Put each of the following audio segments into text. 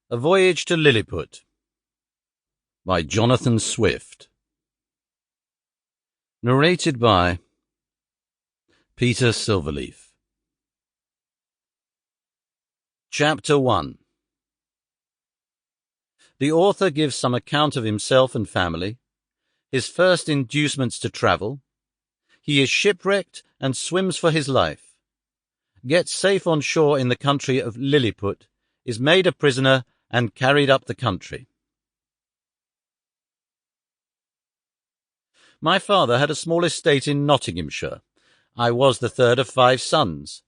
A Voyage to Lilliput by Jonathan Swift. Narrated by Peter Silverleaf. Chapter 1. The author gives some account of himself and family, his first inducements to travel. He is shipwrecked and swims for his life, gets safe on shore in the country of Lilliput, is made a prisoner and carried up the country. My father had a small estate in Nottinghamshire. I was the third of 5 sons.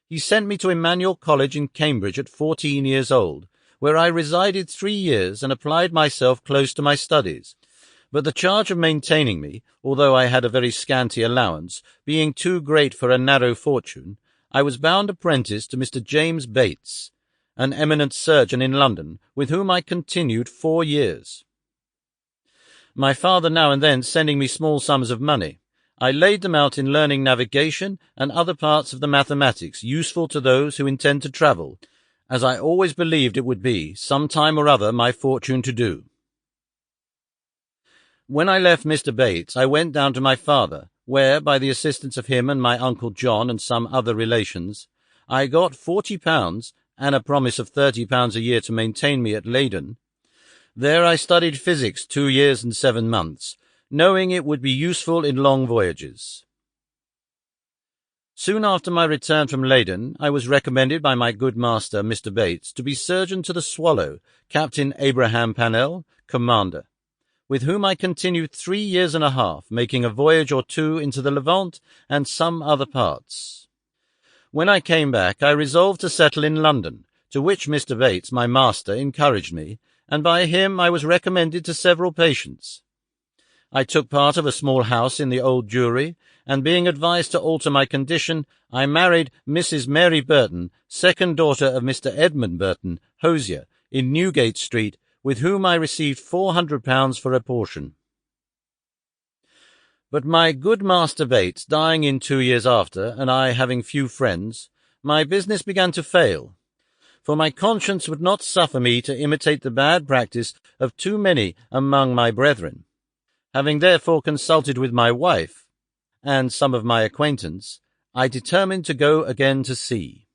He sent me to Emmanuel College in Cambridge at 14 years old, where I resided 3 years and applied myself close to my studies. But the charge of maintaining me, although I had a very scanty allowance, being too great for a narrow fortune, I was bound apprentice to Mr. James Bates, an eminent surgeon in London, with whom I continued 4 years. My father now and then sending me small sums of money, I laid them out in learning navigation and other parts of the mathematics useful to those who intend to travel, as I always believed it would be, some time or other, my fortune to do. When I left Mr. Bates, I went down to my father, where, by the assistance of him and my Uncle John and some other relations, I got £40 and a promise of £30 a year to maintain me at Leyden. There I studied physics 2 years and 7 months, knowing it would be useful in long voyages. Soon after my return from Leyden, I was recommended by my good master, Mr. Bates, to be surgeon to the Swallow, Captain Abraham Pannell, commander, with whom I continued 3 years and a half, making a voyage or 2 into the Levant and some other parts. When I came back, I resolved to settle in London, to which Mr. Bates, my master, encouraged me, and by him I was recommended to several patients. I took part of a small house in the Old Jewry, and being advised to alter my condition, I married Mrs. Mary Burton, second daughter of Mr. Edmund Burton, hosier, in Newgate Street, with whom I received £400 for a portion. But my good master Bates dying in 2 years after, and I having few friends, my business began to fail, for my conscience would not suffer me to imitate the bad practice of too many among my brethren. Having therefore consulted with my wife, and some of my acquaintance, I determined to go again to sea.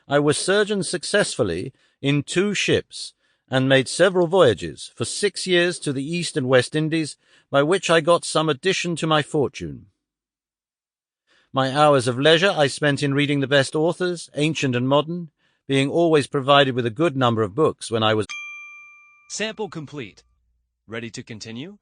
I was surgeon successfully in 2 ships, and made several voyages for 6 years to the East and West Indies, by which I got some addition to my fortune. My hours of leisure I spent in reading the best authors, ancient and modern, being always provided with a good number of books when I was... Sample complete. Ready to continue?